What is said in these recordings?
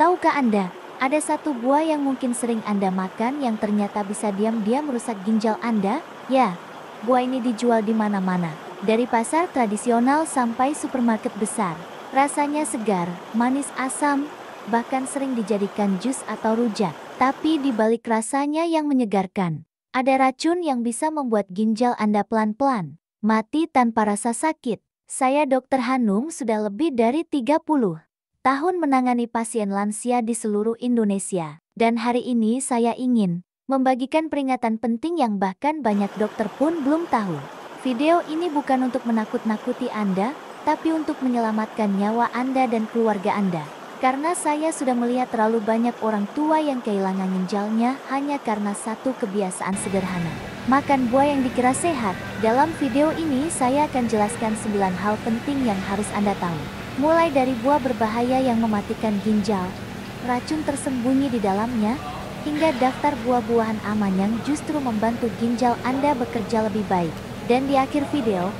Tahukah Anda, ada satu buah yang mungkin sering Anda makan yang ternyata bisa diam-diam merusak ginjal Anda? Ya, buah ini dijual di mana-mana, dari pasar tradisional sampai supermarket besar. Rasanya segar, manis asam, bahkan sering dijadikan jus atau rujak. Tapi di balik rasanya yang menyegarkan, ada racun yang bisa membuat ginjal Anda pelan-pelan mati tanpa rasa sakit. Saya Dr. Hanum sudah lebih dari 30 tahun menangani pasien lansia di seluruh Indonesia. Dan hari ini saya ingin membagikan peringatan penting yang bahkan banyak dokter pun belum tahu. Video ini bukan untuk menakut-nakuti Anda, tapi untuk menyelamatkan nyawa Anda dan keluarga Anda. Karena saya sudah melihat terlalu banyak orang tua yang kehilangan ginjalnya hanya karena satu kebiasaan sederhana, makan buah yang dikira sehat. Dalam video ini saya akan jelaskan 9 hal penting yang harus Anda tahu. Mulai dari buah berbahaya yang mematikan ginjal, racun tersembunyi di dalamnya, hingga daftar buah-buahan aman yang justru membantu ginjal Anda bekerja lebih baik. Dan di akhir video,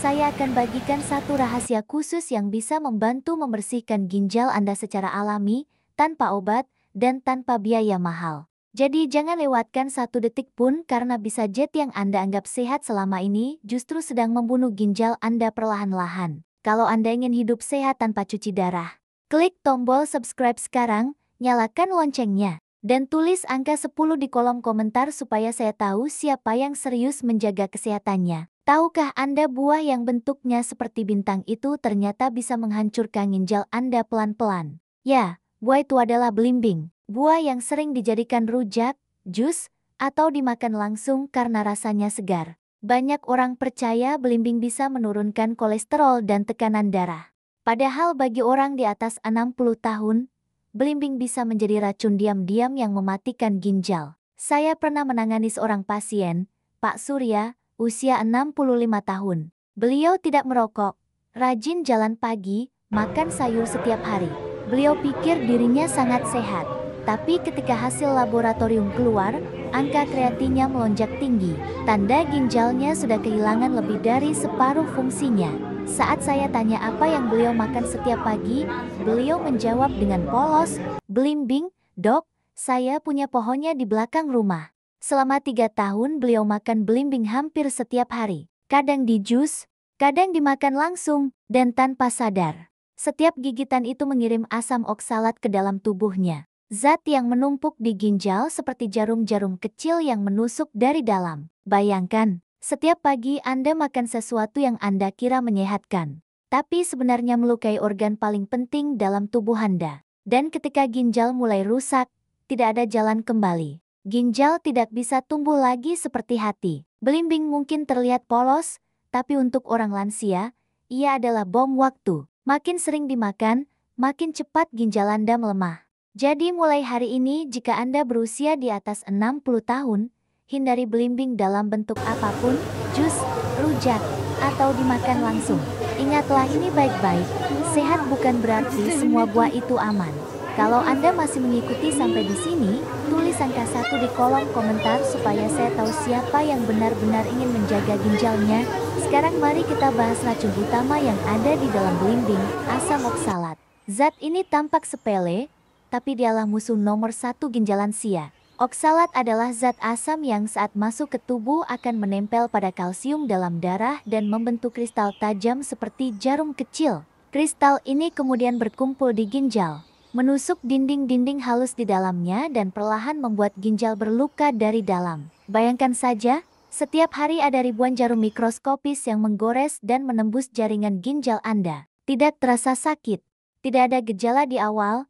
saya akan bagikan satu rahasia khusus yang bisa membantu membersihkan ginjal Anda secara alami, tanpa obat, dan tanpa biaya mahal. Jadi jangan lewatkan satu detik pun karena bisa jet yang Anda anggap sehat selama ini justru sedang membunuh ginjal Anda perlahan-lahan. Kalau Anda ingin hidup sehat tanpa cuci darah, klik tombol subscribe sekarang, nyalakan loncengnya, dan tulis angka 10 di kolom komentar supaya saya tahu siapa yang serius menjaga kesehatannya. Tahukah Anda buah yang bentuknya seperti bintang itu ternyata bisa menghancurkan ginjal Anda pelan-pelan? Ya, buah itu adalah belimbing. Buah yang sering dijadikan rujak, jus, atau dimakan langsung karena rasanya segar. Banyak orang percaya belimbing bisa menurunkan kolesterol dan tekanan darah. Padahal bagi orang di atas 60 tahun, belimbing bisa menjadi racun diam-diam yang mematikan ginjal. Saya pernah menangani seorang pasien, Pak Surya, usia 65 tahun. Beliau tidak merokok, rajin jalan pagi, makan sayur setiap hari. Beliau pikir dirinya sangat sehat. Tapi ketika hasil laboratorium keluar, angka kreatinnya melonjak tinggi. Tanda ginjalnya sudah kehilangan lebih dari separuh fungsinya. Saat saya tanya apa yang beliau makan setiap pagi, beliau menjawab dengan polos, "Belimbing, Dok, saya punya pohonnya di belakang rumah." Selama 3 tahun beliau makan belimbing hampir setiap hari. Kadang di jus, kadang dimakan langsung, dan tanpa sadar. Setiap gigitan itu mengirim asam oksalat ke dalam tubuhnya. Zat yang menumpuk di ginjal seperti jarum-jarum kecil yang menusuk dari dalam. Bayangkan, setiap pagi Anda makan sesuatu yang Anda kira menyehatkan, tapi sebenarnya melukai organ paling penting dalam tubuh Anda. Dan ketika ginjal mulai rusak, tidak ada jalan kembali. Ginjal tidak bisa tumbuh lagi seperti hati. Belimbing mungkin terlihat polos, tapi untuk orang lansia, ia adalah bom waktu. Makin sering dimakan, makin cepat ginjal Anda melemah. Jadi mulai hari ini jika Anda berusia di atas 60 tahun, hindari belimbing dalam bentuk apapun, jus, rujak, atau dimakan langsung. Ingatlah ini baik-baik, sehat bukan berarti semua buah itu aman. Kalau Anda masih mengikuti sampai di sini, tulis angka 1 di kolom komentar supaya saya tahu siapa yang benar-benar ingin menjaga ginjalnya. Sekarang mari kita bahas racun utama yang ada di dalam belimbing, asam oksalat. Zat ini tampak sepele, tapi dialah musuh nomor 1 ginjal lansia. Oksalat adalah zat asam yang saat masuk ke tubuh akan menempel pada kalsium dalam darah dan membentuk kristal tajam seperti jarum kecil. Kristal ini kemudian berkumpul di ginjal, menusuk dinding-dinding halus di dalamnya dan perlahan membuat ginjal berluka dari dalam. Bayangkan saja, setiap hari ada ribuan jarum mikroskopis yang menggores dan menembus jaringan ginjal Anda. Tidak terasa sakit, tidak ada gejala di awal,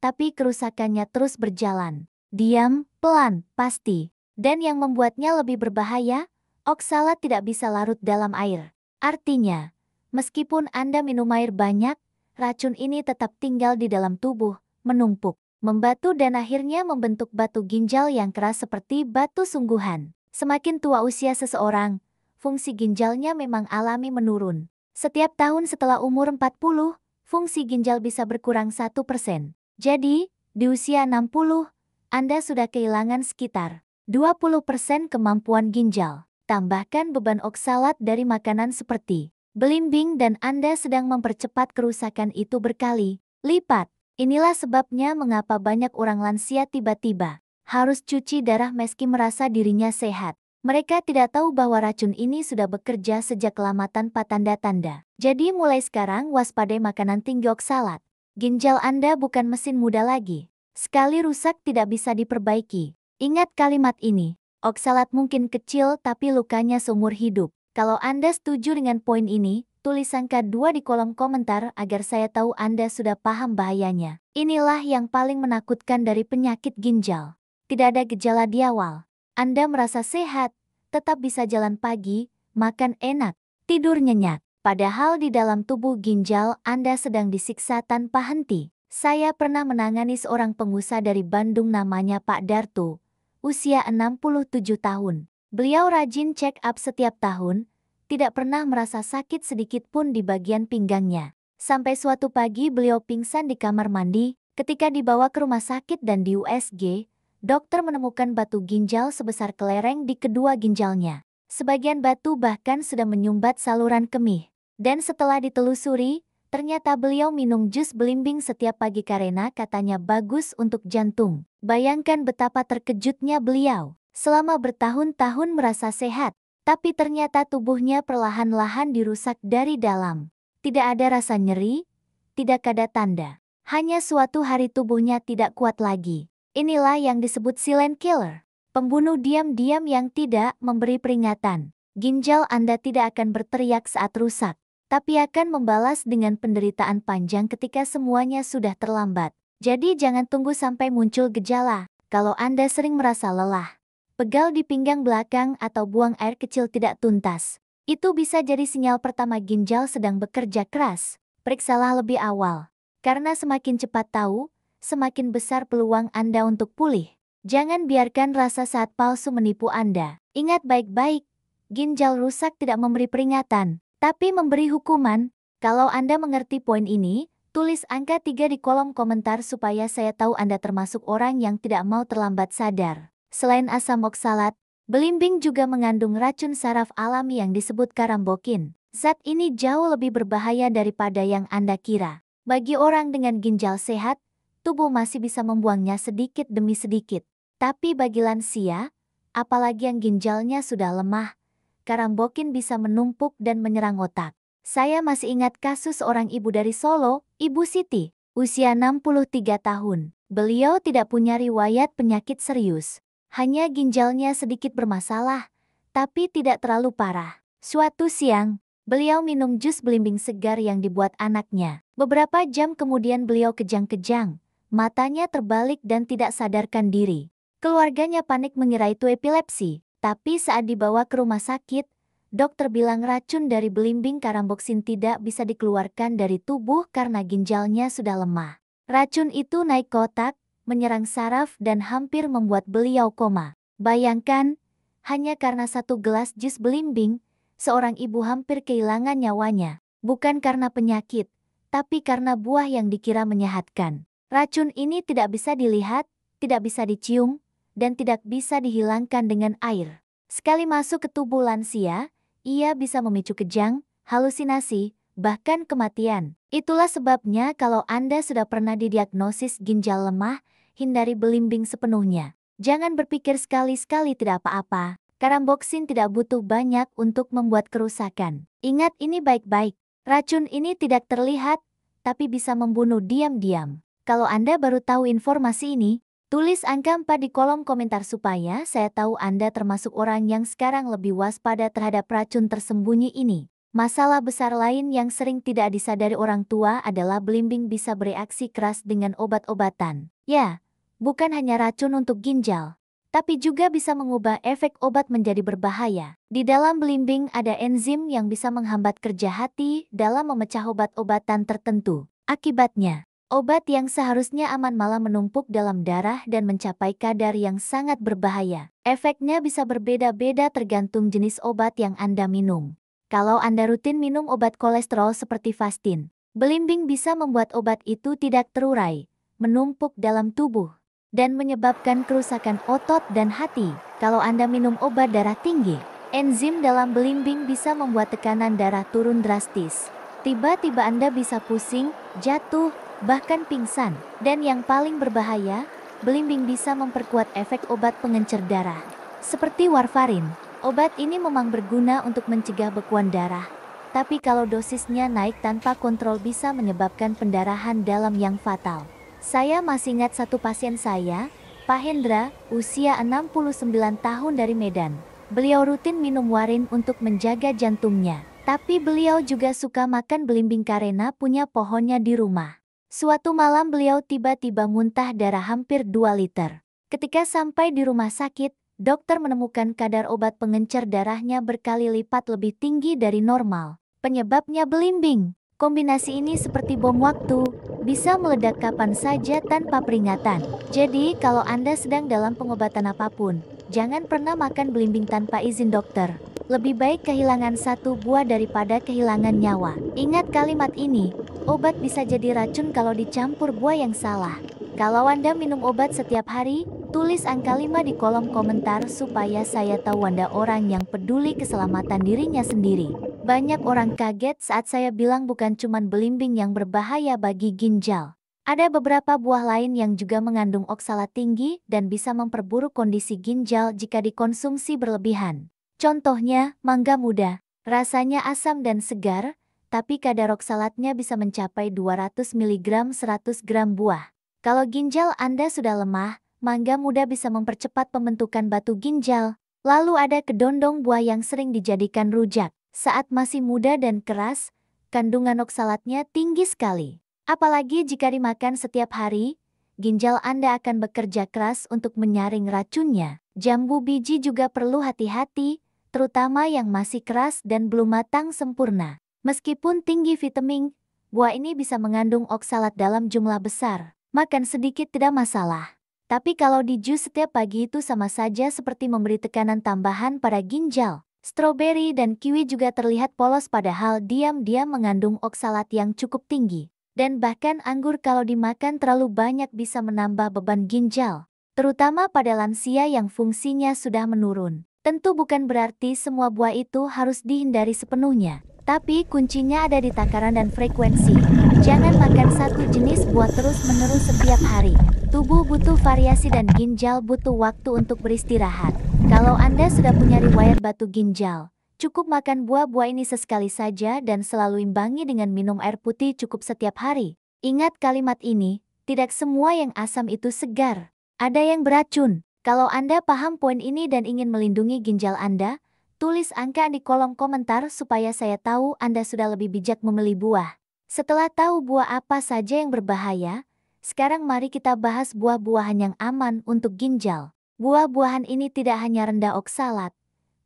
tapi kerusakannya terus berjalan. Diam, pelan, pasti. Dan yang membuatnya lebih berbahaya, oksalat tidak bisa larut dalam air. Artinya, meskipun Anda minum air banyak, racun ini tetap tinggal di dalam tubuh, menumpuk, membatu dan akhirnya membentuk batu ginjal yang keras seperti batu sungguhan. Semakin tua usia seseorang, fungsi ginjalnya memang alami menurun. Setiap tahun setelah umur 40, fungsi ginjal bisa berkurang 1%. Jadi, di usia 60, Anda sudah kehilangan sekitar 20% kemampuan ginjal. Tambahkan beban oksalat dari makanan seperti belimbing dan Anda sedang mempercepat kerusakan itu berkali lipat. Inilah sebabnya mengapa banyak orang lansia tiba-tiba harus cuci darah meski merasa dirinya sehat. Mereka tidak tahu bahwa racun ini sudah bekerja sejak lama tanpa tanda-tanda. Jadi mulai sekarang waspadai makanan tinggi oksalat. Ginjal Anda bukan mesin muda lagi. Sekali rusak tidak bisa diperbaiki. Ingat kalimat ini. Oksalat mungkin kecil tapi lukanya seumur hidup. Kalau Anda setuju dengan poin ini, tulis angka 2 di kolom komentar agar saya tahu Anda sudah paham bahayanya. Inilah yang paling menakutkan dari penyakit ginjal. Tidak ada gejala di awal. Anda merasa sehat, tetap bisa jalan pagi, makan enak, tidur nyenyak. Padahal di dalam tubuh ginjal Anda sedang disiksa tanpa henti. Saya pernah menangani seorang pengusaha dari Bandung namanya Pak Darto, usia 67 tahun. Beliau rajin check up setiap tahun, tidak pernah merasa sakit sedikit pun di bagian pinggangnya. Sampai suatu pagi beliau pingsan di kamar mandi, ketika dibawa ke rumah sakit dan di USG, dokter menemukan batu ginjal sebesar kelereng di kedua ginjalnya. Sebagian batu bahkan sudah menyumbat saluran kemih. Dan setelah ditelusuri, ternyata beliau minum jus belimbing setiap pagi karena katanya bagus untuk jantung. Bayangkan betapa terkejutnya beliau. Selama bertahun-tahun merasa sehat, tapi ternyata tubuhnya perlahan-lahan dirusak dari dalam. Tidak ada rasa nyeri, tidak ada tanda. Hanya suatu hari tubuhnya tidak kuat lagi. Inilah yang disebut silent killer. Pembunuh diam-diam yang tidak memberi peringatan. Ginjal Anda tidak akan berteriak saat rusak, tapi akan membalas dengan penderitaan panjang ketika semuanya sudah terlambat. Jadi jangan tunggu sampai muncul gejala. Kalau Anda sering merasa lelah, pegal di pinggang belakang atau buang air kecil tidak tuntas, itu bisa jadi sinyal pertama ginjal sedang bekerja keras. Periksalah lebih awal. Karena semakin cepat tahu, semakin besar peluang Anda untuk pulih. Jangan biarkan rasa saat palsu menipu Anda. Ingat baik-baik, ginjal rusak tidak memberi peringatan, tapi memberi hukuman. Kalau Anda mengerti poin ini, tulis angka 3 di kolom komentar supaya saya tahu Anda termasuk orang yang tidak mau terlambat sadar. Selain asam oksalat, belimbing juga mengandung racun saraf alami yang disebut karambokin. Zat ini jauh lebih berbahaya daripada yang Anda kira. Bagi orang dengan ginjal sehat, tubuh masih bisa membuangnya sedikit demi sedikit. Tapi bagi lansia, apalagi yang ginjalnya sudah lemah, karambokin bisa menumpuk dan menyerang otak. Saya masih ingat kasus seorang ibu dari Solo, Ibu Siti, usia 63 tahun. Beliau tidak punya riwayat penyakit serius. Hanya ginjalnya sedikit bermasalah, tapi tidak terlalu parah. Suatu siang, beliau minum jus belimbing segar yang dibuat anaknya. Beberapa jam kemudian beliau kejang-kejang. Matanya terbalik dan tidak sadarkan diri. Keluarganya panik mengira itu epilepsi, tapi saat dibawa ke rumah sakit, dokter bilang racun dari belimbing karamboksin tidak bisa dikeluarkan dari tubuh karena ginjalnya sudah lemah. Racun itu naik ke otak, menyerang saraf dan hampir membuat beliau koma. Bayangkan, hanya karena satu gelas jus belimbing, seorang ibu hampir kehilangan nyawanya. Bukan karena penyakit, tapi karena buah yang dikira menyehatkan. Racun ini tidak bisa dilihat, tidak bisa dicium, dan tidak bisa dihilangkan dengan air. Sekali masuk ke tubuh lansia, ia bisa memicu kejang, halusinasi, bahkan kematian. Itulah sebabnya kalau Anda sudah pernah didiagnosis ginjal lemah, hindari belimbing sepenuhnya. Jangan berpikir sekali-sekali tidak apa-apa. Karamboksin tidak butuh banyak untuk membuat kerusakan. Ingat ini baik-baik. Racun ini tidak terlihat, tapi bisa membunuh diam-diam. Kalau Anda baru tahu informasi ini, tulis angka 4 di kolom komentar supaya saya tahu Anda termasuk orang yang sekarang lebih waspada terhadap racun tersembunyi ini. Masalah besar lain yang sering tidak disadari orang tua adalah belimbing bisa bereaksi keras dengan obat-obatan. Ya, bukan hanya racun untuk ginjal, tapi juga bisa mengubah efek obat menjadi berbahaya. Di dalam belimbing ada enzim yang bisa menghambat kerja hati dalam memecah obat-obatan tertentu. Akibatnya, obat yang seharusnya aman malah menumpuk dalam darah dan mencapai kadar yang sangat berbahaya. Efeknya bisa berbeda-beda tergantung jenis obat yang Anda minum. Kalau Anda rutin minum obat kolesterol seperti Vastin, belimbing bisa membuat obat itu tidak terurai, menumpuk dalam tubuh, dan menyebabkan kerusakan otot dan hati. Kalau Anda minum obat darah tinggi, enzim dalam belimbing bisa membuat tekanan darah turun drastis. Tiba-tiba Anda bisa pusing, jatuh, bahkan pingsan. Dan yang paling berbahaya, belimbing bisa memperkuat efek obat pengencer darah. Seperti warfarin, obat ini memang berguna untuk mencegah bekuan darah. Tapi kalau dosisnya naik tanpa kontrol bisa menyebabkan pendarahan dalam yang fatal. Saya masih ingat satu pasien saya, Pak Hendra, usia 69 tahun dari Medan. Beliau rutin minum warin untuk menjaga jantungnya. Tapi beliau juga suka makan belimbing karena punya pohonnya di rumah. Suatu malam beliau tiba-tiba muntah darah hampir 2 liter. Ketika sampai di rumah sakit, dokter menemukan kadar obat pengencer darahnya berkali lipat lebih tinggi dari normal. Penyebabnya belimbing. Kombinasi ini seperti bom waktu, bisa meledak kapan saja tanpa peringatan. Jadi kalau Anda sedang dalam pengobatan apapun, jangan pernah makan belimbing tanpa izin dokter. Lebih baik kehilangan satu buah daripada kehilangan nyawa. Ingat kalimat ini, obat bisa jadi racun kalau dicampur buah yang salah. Kalau Anda minum obat setiap hari, tulis angka 5 di kolom komentar supaya saya tahu Anda orang yang peduli keselamatan dirinya sendiri. Banyak orang kaget saat saya bilang bukan cuma belimbing yang berbahaya bagi ginjal. Ada beberapa buah lain yang juga mengandung oksalat tinggi dan bisa memperburuk kondisi ginjal jika dikonsumsi berlebihan. Contohnya, mangga muda. Rasanya asam dan segar, tapi kadar oksalatnya bisa mencapai 200 mg 100 gram buah. Kalau ginjal Anda sudah lemah, mangga muda bisa mempercepat pembentukan batu ginjal. Lalu ada kedondong buah yang sering dijadikan rujak. Saat masih muda dan keras, kandungan oksalatnya tinggi sekali. Apalagi jika dimakan setiap hari, ginjal Anda akan bekerja keras untuk menyaring racunnya. Jambu biji juga perlu hati-hati, terutama yang masih keras dan belum matang sempurna. Meskipun tinggi vitamin, buah ini bisa mengandung oksalat dalam jumlah besar. Makan sedikit tidak masalah. Tapi kalau di jus setiap pagi itu sama saja seperti memberi tekanan tambahan pada ginjal. Stroberi dan kiwi juga terlihat polos padahal diam-diam mengandung oksalat yang cukup tinggi. Dan bahkan anggur kalau dimakan terlalu banyak bisa menambah beban ginjal. Terutama pada lansia yang fungsinya sudah menurun. Tentu bukan berarti semua buah itu harus dihindari sepenuhnya. Tapi kuncinya ada di takaran dan frekuensi. Jangan makan satu jenis buah terus-menerus setiap hari. Tubuh butuh variasi dan ginjal butuh waktu untuk beristirahat. Kalau Anda sudah punya riwayat batu ginjal, cukup makan buah-buah ini sesekali saja dan selalu imbangi dengan minum air putih cukup setiap hari. Ingat kalimat ini, tidak semua yang asam itu segar. Ada yang beracun. Kalau Anda paham poin ini dan ingin melindungi ginjal Anda, tulis angka di kolom komentar supaya saya tahu Anda sudah lebih bijak memilih buah. Setelah tahu buah apa saja yang berbahaya, sekarang mari kita bahas buah-buahan yang aman untuk ginjal. Buah-buahan ini tidak hanya rendah oksalat,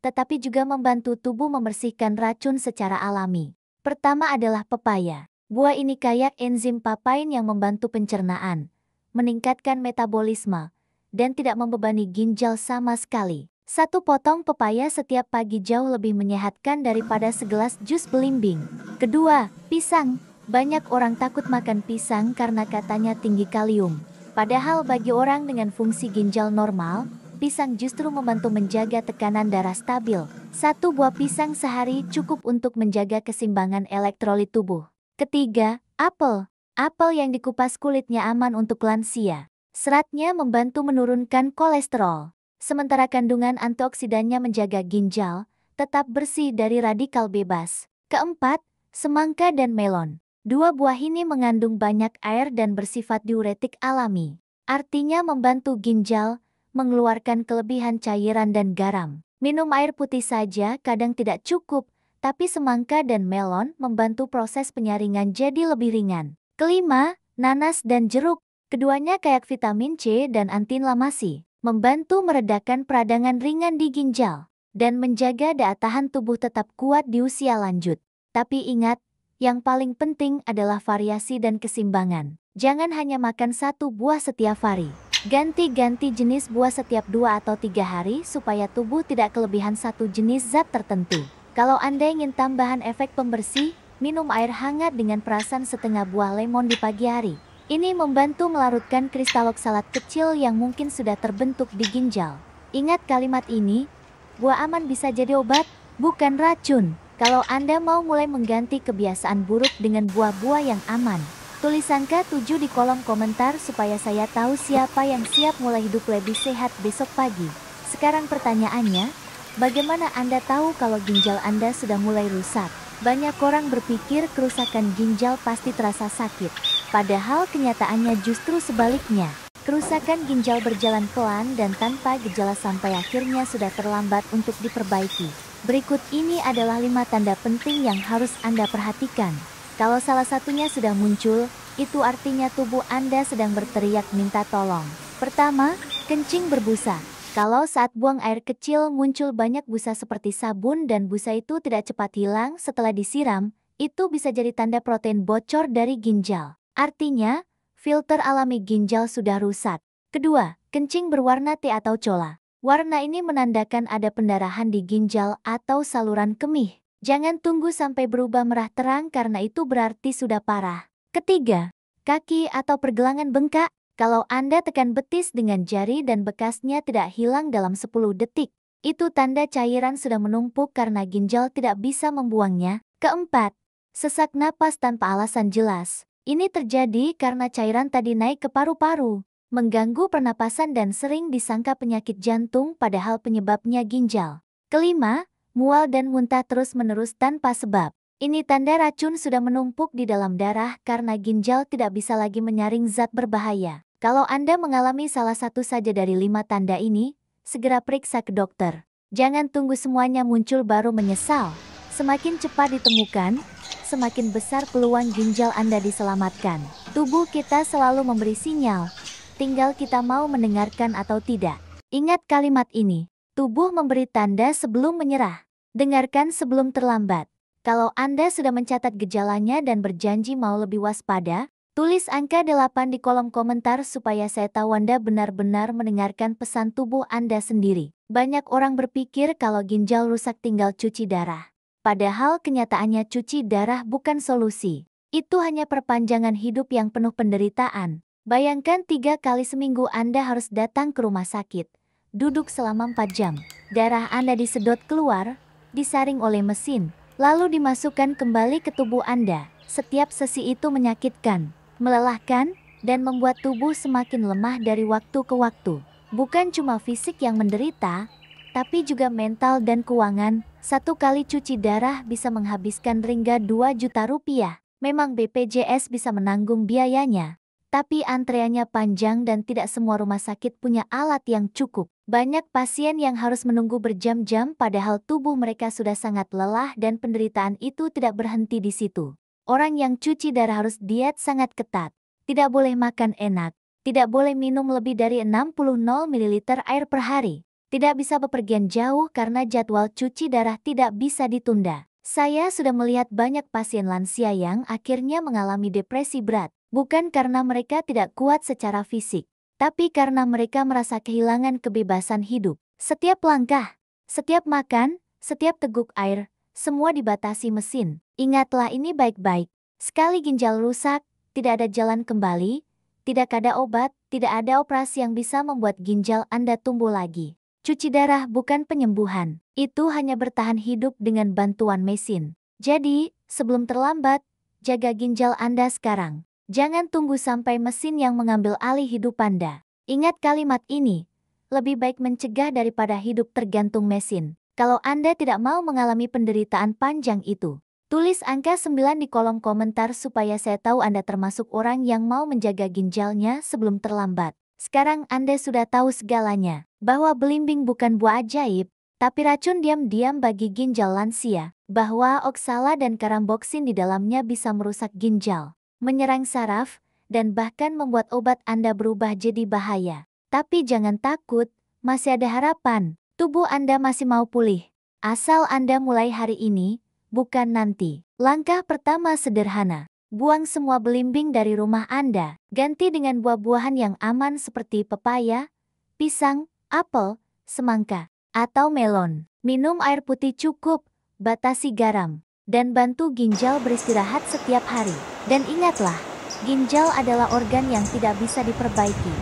tetapi juga membantu tubuh membersihkan racun secara alami. Pertama adalah pepaya. Buah ini kaya enzim papain yang membantu pencernaan, meningkatkan metabolisme, dan tidak membebani ginjal sama sekali. Satu potong pepaya setiap pagi jauh lebih menyehatkan daripada segelas jus belimbing. Kedua, pisang. Banyak orang takut makan pisang karena katanya tinggi kalium. Padahal bagi orang dengan fungsi ginjal normal, pisang justru membantu menjaga tekanan darah stabil. Satu buah pisang sehari cukup untuk menjaga keseimbangan elektrolit tubuh. Ketiga, apel. Apel yang dikupas kulitnya aman untuk lansia. Seratnya membantu menurunkan kolesterol. Sementara kandungan antioksidannya menjaga ginjal tetap bersih dari radikal bebas. Keempat, semangka dan melon. Dua buah ini mengandung banyak air dan bersifat diuretik alami. Artinya membantu ginjal mengeluarkan kelebihan cairan dan garam. Minum air putih saja kadang tidak cukup, tapi semangka dan melon membantu proses penyaringan jadi lebih ringan. Kelima, nanas dan jeruk. Keduanya kaya vitamin C dan antiinflamasi, membantu meredakan peradangan ringan di ginjal, dan menjaga daya tahan tubuh tetap kuat di usia lanjut. Tapi ingat, yang paling penting adalah variasi dan keseimbangan. Jangan hanya makan satu buah setiap hari. Ganti-ganti jenis buah setiap 2 atau 3 hari supaya tubuh tidak kelebihan satu jenis zat tertentu. Kalau Anda ingin tambahan efek pembersih, minum air hangat dengan perasan setengah buah lemon di pagi hari. Ini membantu melarutkan kristal oksalat kecil yang mungkin sudah terbentuk di ginjal. Ingat kalimat ini, buah aman bisa jadi obat, bukan racun. Kalau Anda mau mulai mengganti kebiasaan buruk dengan buah-buah yang aman, Tulis angka 7 di kolom komentar supaya saya tahu siapa yang siap mulai hidup lebih sehat besok pagi. Sekarang pertanyaannya, bagaimana Anda tahu kalau ginjal Anda sudah mulai rusak? Banyak orang berpikir kerusakan ginjal pasti terasa sakit. Padahal kenyataannya justru sebaliknya. Kerusakan ginjal berjalan pelan dan tanpa gejala sampai akhirnya sudah terlambat untuk diperbaiki. Berikut ini adalah 5 tanda penting yang harus Anda perhatikan. Kalau salah satunya sudah muncul, itu artinya tubuh Anda sedang berteriak minta tolong. Pertama, kencing berbusa. Kalau saat buang air kecil muncul banyak busa seperti sabun dan busa itu tidak cepat hilang setelah disiram, itu bisa jadi tanda protein bocor dari ginjal. Artinya, filter alami ginjal sudah rusak. Kedua, kencing berwarna teh atau cola. Warna ini menandakan ada pendarahan di ginjal atau saluran kemih. Jangan tunggu sampai berubah merah terang karena itu berarti sudah parah. Ketiga, kaki atau pergelangan bengkak. Kalau Anda tekan betis dengan jari dan bekasnya tidak hilang dalam 10 detik, itu tanda cairan sudah menumpuk karena ginjal tidak bisa membuangnya. Keempat, sesak napas tanpa alasan jelas. Ini terjadi karena cairan tadi naik ke paru-paru, mengganggu pernapasan dan sering disangka penyakit jantung padahal penyebabnya ginjal. Kelima, mual dan muntah terus-menerus tanpa sebab. Ini tanda racun sudah menumpuk di dalam darah karena ginjal tidak bisa lagi menyaring zat berbahaya. Kalau Anda mengalami salah satu saja dari 5 tanda ini, segera periksa ke dokter. Jangan tunggu semuanya muncul baru menyesal. Semakin cepat ditemukan, semakin besar peluang ginjal Anda diselamatkan. Tubuh kita selalu memberi sinyal, tinggal kita mau mendengarkan atau tidak. Ingat kalimat ini, tubuh memberi tanda sebelum menyerah. Dengarkan sebelum terlambat. Kalau Anda sudah mencatat gejalanya dan berjanji mau lebih waspada, tulis angka 8 di kolom komentar supaya saya tahu Anda benar-benar mendengarkan pesan tubuh Anda sendiri. Banyak orang berpikir kalau ginjal rusak tinggal cuci darah. Padahal kenyataannya cuci darah bukan solusi. Itu hanya perpanjangan hidup yang penuh penderitaan. Bayangkan 3 kali seminggu Anda harus datang ke rumah sakit, duduk selama 4 jam. Darah Anda disedot keluar, disaring oleh mesin, lalu dimasukkan kembali ke tubuh Anda. Setiap sesi itu menyakitkan, melelahkan, dan membuat tubuh semakin lemah dari waktu ke waktu. Bukan cuma fisik yang menderita, tapi juga mental dan keuangan. 1 kali cuci darah bisa menghabiskan hingga 2 juta rupiah. Memang BPJS bisa menanggung biayanya, tapi antreannya panjang dan tidak semua rumah sakit punya alat yang cukup. Banyak pasien yang harus menunggu berjam-jam padahal tubuh mereka sudah sangat lelah dan penderitaan itu tidak berhenti di situ. Orang yang cuci darah harus diet sangat ketat, tidak boleh makan enak, tidak boleh minum lebih dari 60 ml air per hari, tidak bisa bepergian jauh karena jadwal cuci darah tidak bisa ditunda. Saya sudah melihat banyak pasien lansia yang akhirnya mengalami depresi berat, bukan karena mereka tidak kuat secara fisik, tapi karena mereka merasa kehilangan kebebasan hidup. Setiap langkah, setiap makan, setiap teguk air, semua dibatasi mesin. Ingatlah ini baik-baik. Sekali ginjal rusak, tidak ada jalan kembali, tidak ada obat, tidak ada operasi yang bisa membuat ginjal Anda tumbuh lagi. Cuci darah bukan penyembuhan, itu hanya bertahan hidup dengan bantuan mesin. Jadi, sebelum terlambat, jaga ginjal Anda sekarang. Jangan tunggu sampai mesin yang mengambil alih hidup Anda. Ingat kalimat ini, lebih baik mencegah daripada hidup tergantung mesin. Kalau Anda tidak mau mengalami penderitaan panjang itu, tulis angka 9 di kolom komentar supaya saya tahu Anda termasuk orang yang mau menjaga ginjalnya sebelum terlambat. Sekarang Anda sudah tahu segalanya, bahwa belimbing bukan buah ajaib, tapi racun diam-diam bagi ginjal lansia, bahwa oksala dan karamboksin di dalamnya bisa merusak ginjal, menyerang saraf, dan bahkan membuat obat Anda berubah jadi bahaya. Tapi jangan takut, masih ada harapan. Tubuh Anda masih mau pulih. Asal Anda mulai hari ini, bukan nanti. Langkah pertama sederhana. Buang semua belimbing dari rumah Anda. Ganti dengan buah-buahan yang aman seperti pepaya, pisang, apel, semangka, atau melon. Minum air putih cukup, batasi garam, dan bantu ginjal beristirahat setiap hari. Dan ingatlah, ginjal adalah organ yang tidak bisa diperbaiki.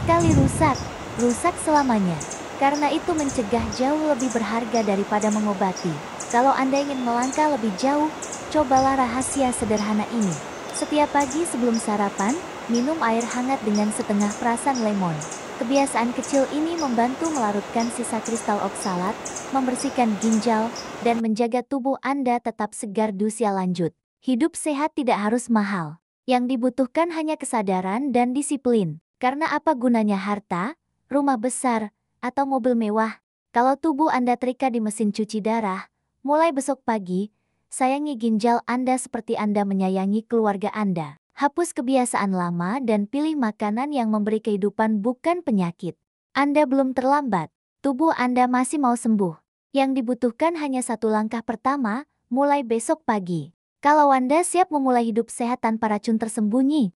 Sekali rusak, rusak selamanya. Karena itu mencegah jauh lebih berharga daripada mengobati. Kalau Anda ingin melangkah lebih jauh, cobalah rahasia sederhana ini. Setiap pagi sebelum sarapan, minum air hangat dengan setengah perasan lemon. Kebiasaan kecil ini membantu melarutkan sisa kristal oksalat, membersihkan ginjal, dan menjaga tubuh Anda tetap segar di usia lanjut. Hidup sehat tidak harus mahal. Yang dibutuhkan hanya kesadaran dan disiplin. Karena apa gunanya harta, rumah besar, atau mobil mewah? Kalau tubuh Anda terikat di mesin cuci darah, mulai besok pagi, sayangi ginjal Anda seperti Anda menyayangi keluarga Anda. Hapus kebiasaan lama dan pilih makanan yang memberi kehidupan bukan penyakit. Anda belum terlambat. Tubuh Anda masih mau sembuh. Yang dibutuhkan hanya satu langkah pertama, mulai besok pagi. Kalau Anda siap memulai hidup sehat tanpa racun tersembunyi,